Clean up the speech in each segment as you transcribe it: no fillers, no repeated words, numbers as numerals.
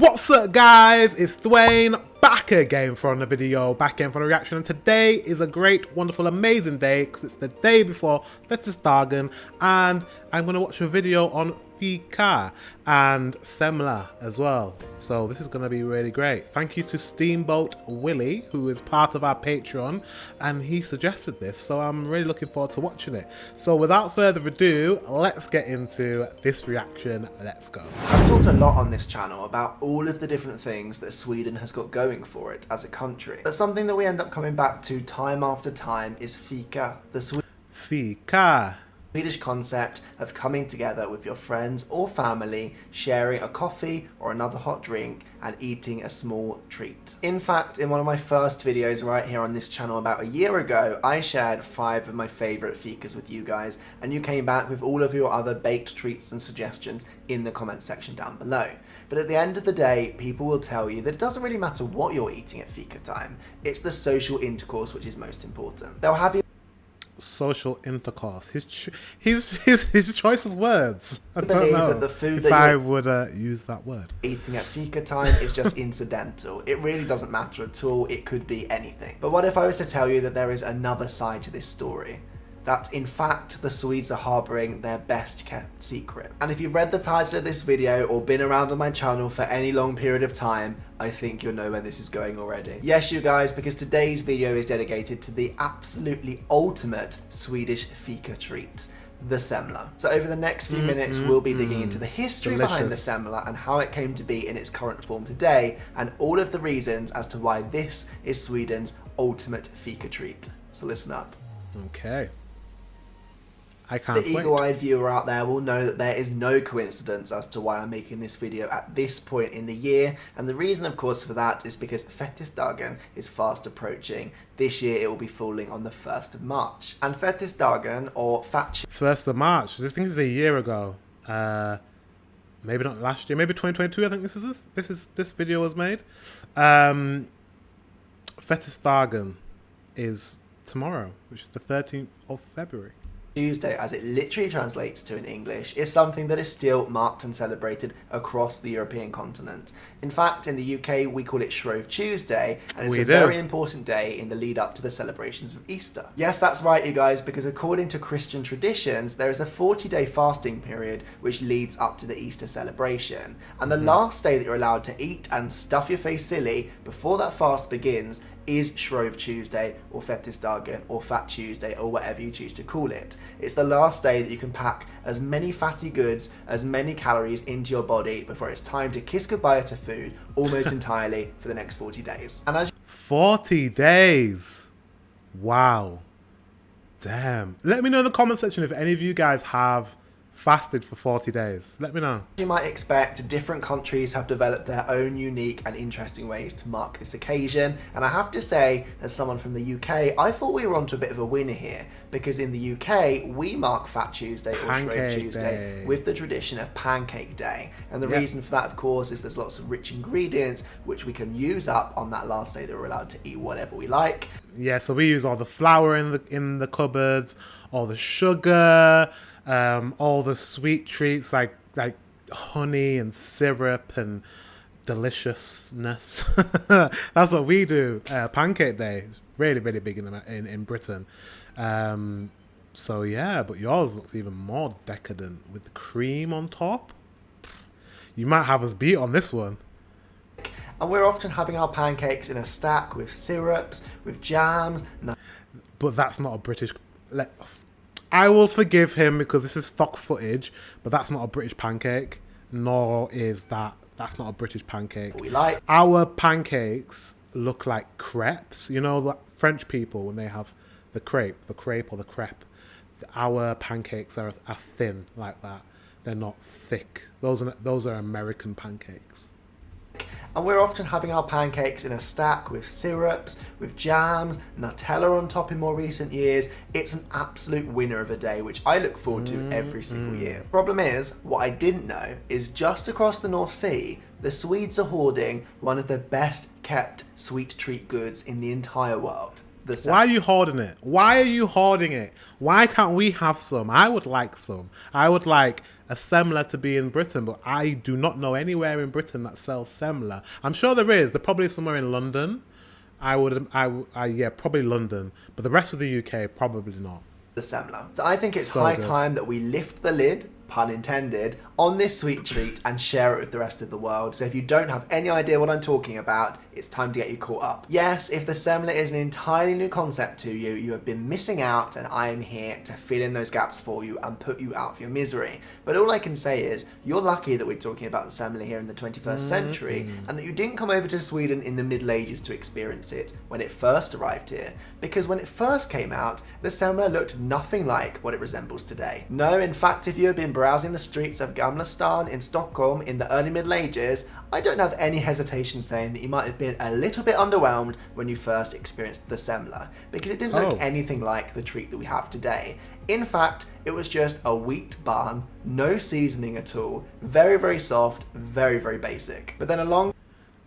What's up guys, it's Dwayne, back again for another video, back again for a reaction, and today is a great, wonderful, amazing day because it's the day before Fetisdagen and I'm going to watch a video on FIKA and Semla as well. So this is going to be really great. Thank you to Steamboat Willie, who is part of our Patreon, and he suggested this, so I'm really looking forward to watching it. So without further ado, let's get into this reaction. Let's go. I've talked a lot on this channel about all of the different things that Sweden has got going for it as a country. But something that we end up coming back to time after time is FIKA, the FIKA. Swedish concept of coming together with your friends or family, sharing a coffee or another hot drink and eating a small treat. In fact, in one of my first videos right here on this channel about a year ago, I shared 5 of my favourite fikas with you guys, and you came back with all of your other baked treats and suggestions in the comment section down below. But at the end of the day, people will tell you that it doesn't really matter what you're eating at fika time, it's the social intercourse which is most important. They'll have you social intercourse. His choice of words. I don't know that the food if I would use that word. Eating at fika time is just incidental. It really doesn't matter at all. It could be anything. But what if I was to tell you that there is another side to this story? That in fact the Swedes are harbouring their best kept secret. And if you've read the title of this video or been around on my channel for any long period of time, I think you'll know where this is going already. Yes, you guys, because today's video is dedicated to the absolutely ultimate Swedish fika treat, the semla. So over the next few minutes we'll be digging into the history behind the semla and how it came to be in its current form today, and all of the reasons as to why this is Sweden's ultimate fika treat. So listen up. Okay. I can't The eagle-eyed viewer out there will know that there is no coincidence as to why I'm making this video at this point in the year, and the reason of course for that is because Fetisdagen is fast approaching. This year it will be falling on the 1st of March. And Fetisdagen, or Fat 1st of March, I think this is a year ago. Maybe not last year, maybe 2022 I think this video was made. Fetisdagen is tomorrow, which is the 13th of February. Tuesday, as it literally translates to in English, is something that is still marked and celebrated across the European continent. In fact, in the UK, we call it Shrove Tuesday, and it's a very important day in the lead up to the celebrations of Easter. Yes, that's right, you guys, because according to Christian traditions, there is a 40-day fasting period which leads up to the Easter celebration. And the last day that you're allowed to eat and stuff your face silly before that fast begins is Shrove Tuesday, or Fetisdagen, or Fat Tuesday, or whatever you choose to call it. It's the last day that you can pack as many fatty goods, as many calories into your body before it's time to kiss goodbye to food almost entirely for the next 40 days. And as 40 days! Wow. Damn. Let me know in the comment section if any of you guys have fasted for 40 days. Let me know. You might expect, different countries have developed their own unique and interesting ways to mark this occasion, and I have to say, as someone from the UK, I thought we were onto a bit of a winner here, because in the UK we mark Fat Tuesday or Shrove Tuesday with the tradition of Pancake Day, and the reason for that of course is there's lots of rich ingredients which we can use up on that last day that we're allowed to eat whatever we like. Yeah, so we use all the flour in the cupboards, all the sugar, all the sweet treats like honey and syrup and deliciousness. That's what we do. Pancake Day is really big in Britain. So yeah, but yours looks even more decadent with the cream on top. You might have us beat on this one. And we're often having our pancakes in a stack with syrups, with jams. But that's not a British... I will forgive him because this is stock footage, but that's not a British pancake, nor is that's not a British pancake. We like our pancakes look like crepes. You know, like French people when they have the crepe or the crepe. Our pancakes are thin like that. They're not thick. Those are American pancakes. And we're often having our pancakes in a stack with syrups, with jams, Nutella on top in more recent years. It's an absolute winner of a day, which I look forward to every single year. Problem is, what I didn't know is just across the North Sea, the Swedes are hoarding one of the best kept sweet treat goods in the entire world. Why are you hoarding it? Why are you hoarding it? Why can't we have some? I would like some. I would like a semla to be in Britain, but I do not know anywhere in Britain that sells semla. I'm sure there is. There probably is somewhere in London. Yeah, probably London, but the rest of the UK probably not. The semla. So I think it's So high good. time that we lift the lid, pun intended, on this sweet treat and share it with the rest of the world. So if you don't have any idea what I'm talking about, it's time to get you caught up. Yes, if the semla is an entirely new concept to you, you have been missing out, and I am here to fill in those gaps for you and put you out of your misery. But all I can say is, you're lucky that we're talking about the semla here in the 21st century, and that you didn't come over to Sweden in the Middle Ages to experience it when it first arrived here. Because when it first came out, the semla looked nothing like what it resembles today. No, in fact, if you had been browsing the streets of Gamla Stan in Stockholm in the early Middle Ages, I don't have any hesitation saying that you might have been a little bit underwhelmed when you first experienced the semla, because it didn't look anything like the treat that we have today. In fact, it was just a wheat bun, no seasoning at all, very, very soft, very, very basic. But then along...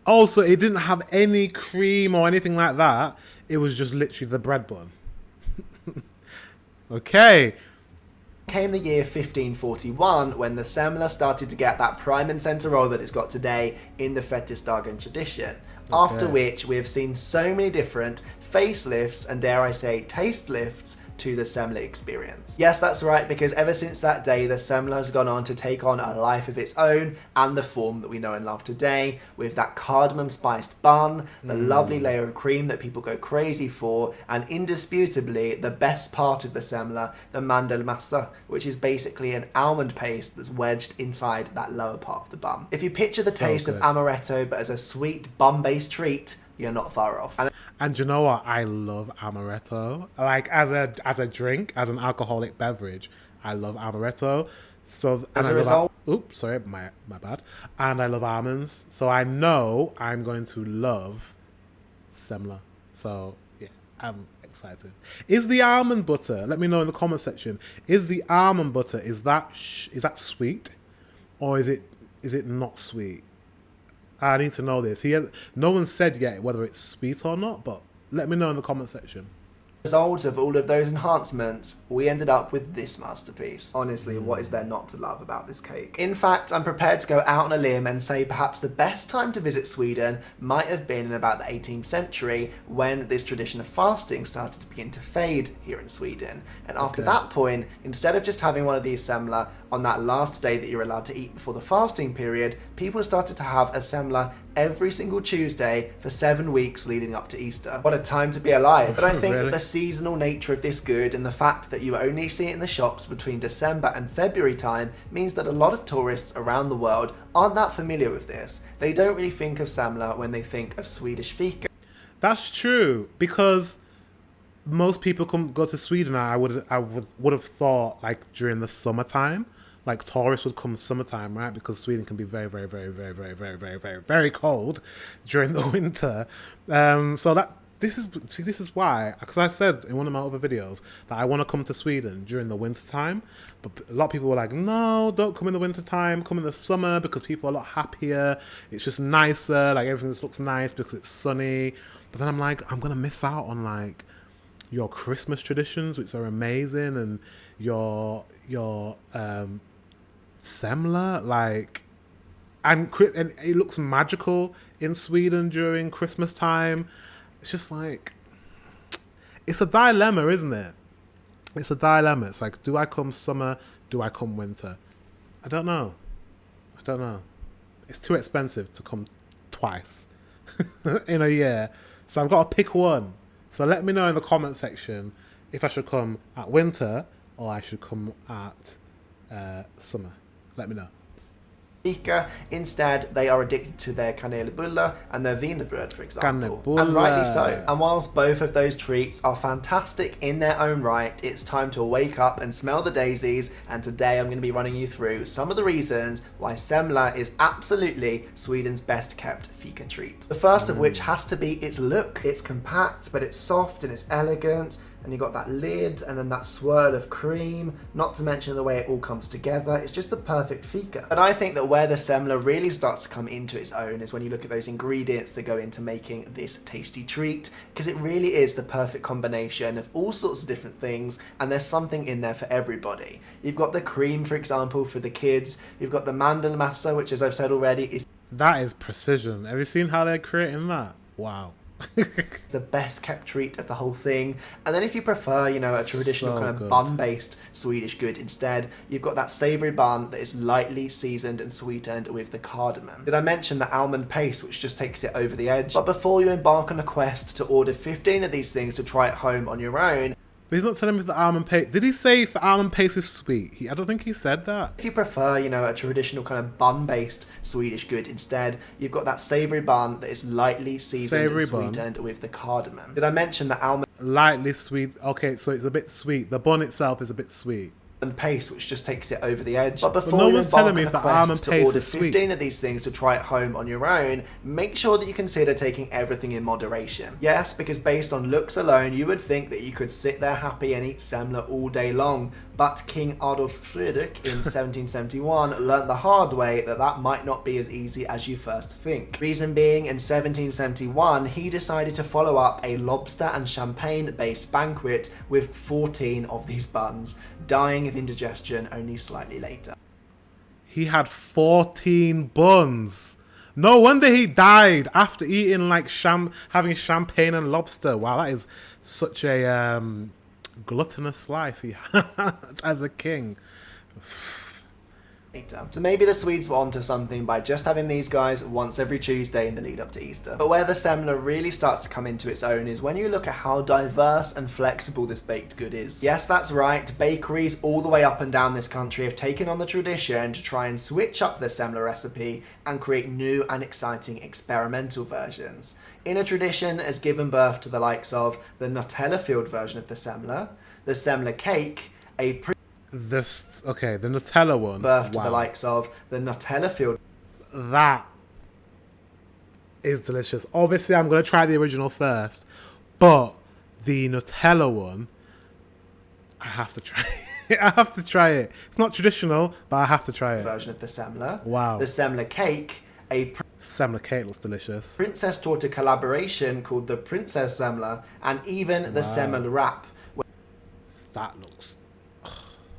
Oh, so it didn't have any cream or anything like that. It was just literally the bread bun. Okay. Came the year 1541 when the semla started to get that prime and centre role that it's got today in the Fetisdagen tradition. After which we have seen so many different facelifts and, dare I say, taste lifts to the semla experience. Yes, that's right, because ever since that day, the semla has gone on to take on a life of its own and the form that we know and love today, with that cardamom spiced bun, the lovely layer of cream that people go crazy for, and indisputably the best part of the semla, the mandelmassa, which is basically an almond paste that's wedged inside that lower part of the bun. If you picture the taste of amaretto but as a sweet bun-based treat, you're not far off. And you know what? I love amaretto. Like as a drink, as an alcoholic beverage, I love amaretto. So as a result, oops, sorry, my bad. And I love almonds, so I know I'm going to love semla. So yeah, I'm excited. Is the almond butter? Let me know in the comment section. Is the almond butter is that sweet, or is it not sweet? I need to know this. No one said yet whether it's sweet or not, but let me know in the comment section. Result of all of those enhancements, we ended up with this masterpiece. Honestly, what is there not to love about this cake? In fact, I'm prepared to go out on a limb and say perhaps the best time to visit Sweden might have been in about the 18th century, when this tradition of fasting started to begin to fade here in Sweden. And after that point, instead of just having one of these semla on that last day that you're allowed to eat before the fasting period, people started to have a semla every single Tuesday for 7 weeks leading up to Easter. What a time to be alive. But I think that the seasonal nature of this good and the fact that you only see it in the shops between December and February time means that a lot of tourists around the world aren't that familiar with this. They don't really think of semla when they think of Swedish FIKA. That's true, because most people go to Sweden. I would have thought like during the summertime. Like tourists would come summertime, right? Because Sweden can be very, very, very, very, very, very, very, very, very cold during the winter. So this is why, because I said in one of my other videos that I want to come to Sweden during the winter time, but a lot of people were like, no, don't come in the winter time, come in the summer because people are a lot happier. It's just nicer, like everything just looks nice because it's sunny. But then I'm like, I'm gonna miss out on like your Christmas traditions, which are amazing, and your semla, like, and it looks magical in Sweden during Christmas time. It's just like, it's a dilemma, isn't it? It's a dilemma. It's like, do I come summer? Do I come winter? I don't know. It's too expensive to come twice in a year. So I've got to pick one. So let me know in the comment section if I should come at winter or I should come at summer. Let me know. FIKA. Instead, they are addicted to their kanelbulle and their wienerbröd, for example. Kanelbulle. And rightly so. And whilst both of those treats are fantastic in their own right, it's time to wake up and smell the daisies. And today I'm going to be running you through some of the reasons why semla is absolutely Sweden's best kept FIKA treat. The first of which has to be its look. It's compact, but it's soft and it's elegant. and you've got that lid and then that swirl of cream, not to mention the way it all comes together. It's just the perfect fika. But I think that where the semla really starts to come into its own is when you look at those ingredients that go into making this tasty treat, because it really is the perfect combination of all sorts of different things, and there's something in there for everybody. You've got the cream, for example, for the kids. You've got the mandelmassa, which, as I've said already, is... That is precision. Have you seen how they're creating that? Wow. the best kept treat of the whole thing. And then if you prefer, you know, a traditional kind of good. bun-based Swedish good instead, you've got that savoury bun that is lightly seasoned and sweetened with the cardamom. Did I mention the almond paste, which just takes it over the edge? But before you embark on a quest to order 15 of these things to try at home on your own, but he's not telling me if the almond paste... Did he say if the almond paste is sweet? I don't think he said that. if you prefer, you know, a traditional kind of bun-based Swedish good instead, you've got that savoury bun that is lightly seasoned and sweetened with the cardamom. Did I mention the almond... Lightly sweet. Okay, so it's a bit sweet. The bun itself is a bit sweet. And paste, which just takes it over the edge. But no before you one's embark telling me on if a the almond quest to paste order is 15 sweet. of these things to try at home on your own, make sure that you consider taking everything in moderation. Yes, because based on looks alone, you would think that you could sit there happy and eat semla all day long. But King Adolf Fredrik in 1771 learnt the hard way that that might not be as easy as you first think. Reason being, in 1771, he decided to follow up a lobster and champagne-based banquet with 14 of these buns, dying of indigestion only slightly later. He had 14 buns. No wonder he died after eating like having champagne and lobster. Wow, that is such a gluttonous life he had as a king. So maybe the Swedes were onto something by just having these guys once every Tuesday in the lead up to Easter. But where the semla really starts to come into its own is when you look at how diverse and flexible this baked good is. Yes, that's right, bakeries all the way up and down this country have taken on the tradition to try and switch up the semla recipe and create new and exciting experimental versions. In a tradition that has given birth to the likes of the Nutella-filled version of the semla cake, the Nutella one. Birth to the likes of the Nutella-filled. That is delicious. Obviously, I'm going to try the original first, but the Nutella one, I have to try it. I have to try it. It's not traditional, but I have to try it. Version of the semla. Wow. The semla cake, semla cake looks delicious. Princess daughter collaboration called the Princess Semla, and even the semla wrap. That looks...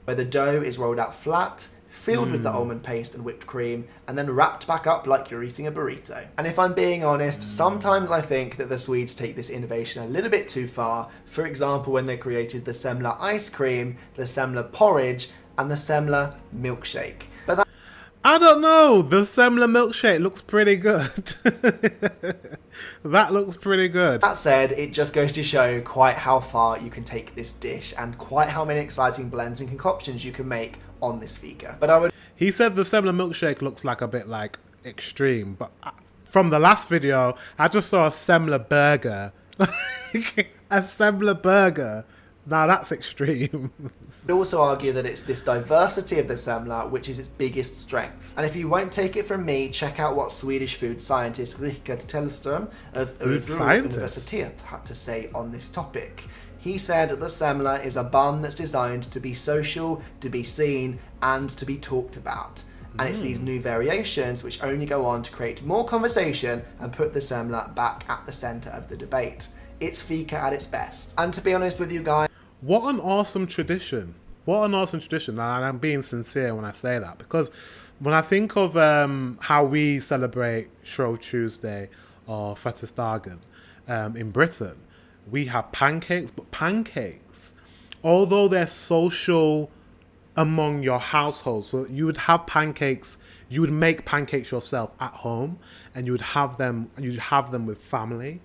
Where the dough is rolled out flat, filled with the almond paste and whipped cream, and then wrapped back up like you're eating a burrito. And if I'm being honest, sometimes I think that the Swedes take this innovation a little bit too far. For example, when they created the semla ice cream, the semla porridge, and the semla milkshake. But that... I don't know. The semla milkshake looks pretty good. That looks pretty good. That said, it just goes to show quite how far you can take this dish and quite how many exciting blends and concoctions you can make on this fika. But He said the semla milkshake looks like a bit like extreme, but from the last video, I just saw a semla burger. A semla burger. Now that's extreme. I'd also argue that it's this diversity of the semla which is its biggest strength. And if you won't take it from me, check out what Swedish food scientist Richard Tellström of Örebro Universitet had to say on this topic. He said the semla is a bun that's designed to be social, to be seen, and to be talked about. And it's these new variations which only go on to create more conversation and put the semla back at the centre of the debate. It's fika at its best. And to be honest with you guys... What an awesome tradition. What an awesome tradition. And I'm being sincere when I say that. Because when I think of how we celebrate Shrove Tuesday or Fettestagen in Britain, we have pancakes. But pancakes, although they're social among your household, so you would have pancakes, you would make pancakes yourself at home, and you'd have them with family.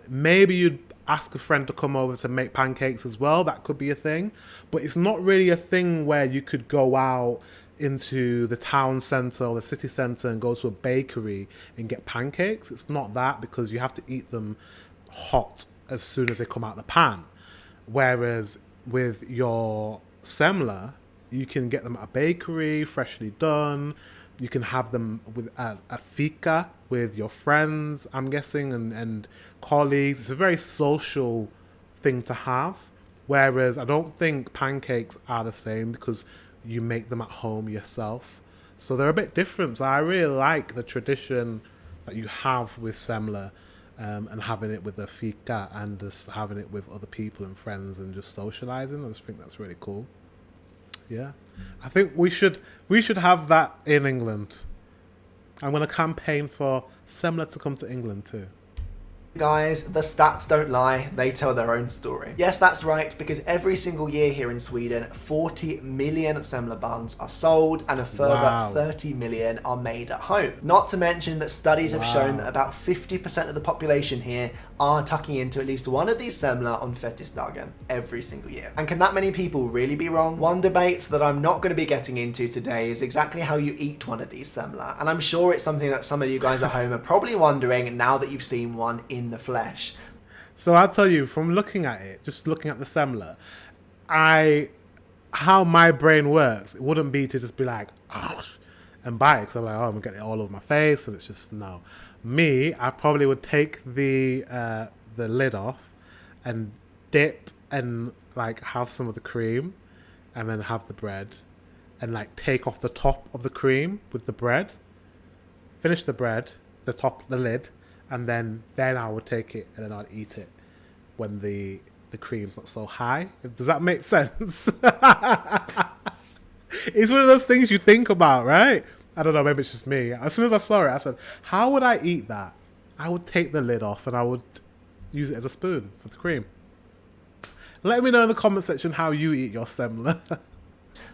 Maybe you'd ask a friend to come over to make pancakes as well. That could be a thing. But it's not really a thing where you could go out into the town centre or the city centre and go to a bakery and get pancakes. It's not that, because you have to eat them hot as soon as they come out the pan. Whereas with your semla, you can get them at a bakery, freshly done. You can have them with a fika with your friends, I'm guessing, and colleagues. It's a very social thing to have. Whereas I don't think pancakes are the same because you make them at home yourself. So they're a bit different. So I really like the tradition that you have with semla, and having it with a FIKA and just having it with other people and friends and just socializing. I just think that's really cool. Yeah. I think we should have that in England. I'm going to campaign for semla to come to England too. Guys, the stats don't lie, they tell their own story. Yes, that's right, because every single year here in Sweden, 40 million semla buns are sold and a further 30 million are made at home. Not to mention that studies have shown that about 50% of the population here are tucking into at least one of these semla on Fettisdagen every single year. And can that many people really be wrong? One debate that I'm not going to be getting into today is exactly how you eat one of these semla. And I'm sure it's something that some of you guys at home are probably wondering now that you've seen one in the flesh. So I'll tell you, from looking at it, just looking at the semla, how my brain works, it wouldn't be to just be like, and buy it, because I'm like, oh, I'm going to get it all over my face, and it's just, no. Me, I probably would take the lid off and dip and like have some of the cream and then have the bread and like take off the top of the cream with the bread, finish the bread, the lid, and then I would take it and then I'd eat it when the cream's not so high. Does that make sense? It's one of those things you think about, right? I don't know, maybe it's just me. As soon as I saw it, I said, how would I eat that? I would take the lid off and I would use it as a spoon for the cream. Let me know in the comment section how you eat your semla.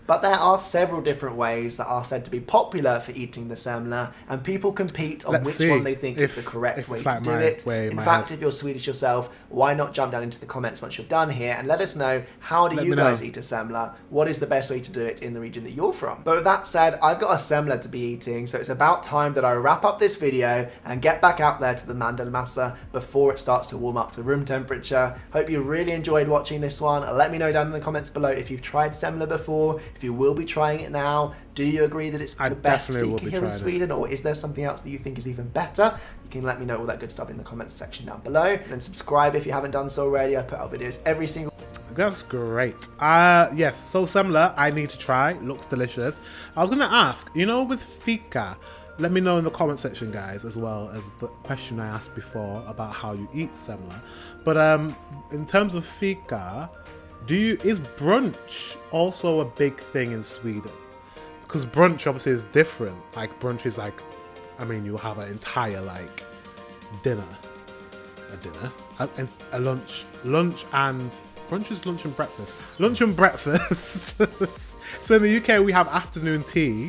But there are several different ways that are said to be popular for eating the semla, and people compete on which one they think is the correct way to do it. In fact, if you're Swedish yourself, why not jump down into the comments once you're done here and let us know, how do you guys eat a semla? What is the best way to do it in the region that you're from? But with that said, I've got a semla to be eating, so it's about time that I wrap up this video and get back out there to the mandelmassa before it starts to warm up to room temperature. Hope you really enjoyed watching this one. Let me know down in the comments below if you've tried semla before, if you will be trying it now. Do you agree that it's the best FIKA here in Sweden, or is there something else that you think is even better? You can let me know all that good stuff in the comments section down below. And subscribe if you haven't done so already. I put out videos every single... That's great. Yes, so semla, I need to try. Looks delicious. I was going to ask, you know, with FIKA, let me know in the comment section, guys, as well as the question I asked before about how you eat semla. But in terms of FIKA, is brunch also a big thing in Sweden? Because brunch obviously is different. Like brunch is like, I mean, you'll have an entire like dinner, a lunch and brunch is lunch and breakfast. Lunch and breakfast. So in the UK we have afternoon tea,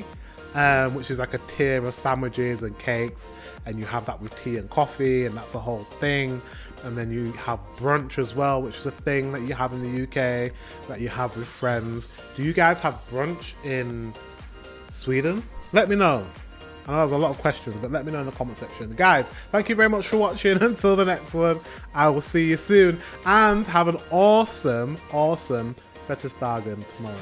which is like a tier of sandwiches and cakes, and you have that with tea and coffee, and that's a whole thing. And then you have brunch as well, which is a thing that you have in the UK, that you have with friends. Do you guys have brunch in Sweden? Let me know. I know there's a lot of questions, but let me know in the comment section. Guys, thank you very much for watching. Until the next one, I will see you soon. And have an awesome Fettisdagen tomorrow.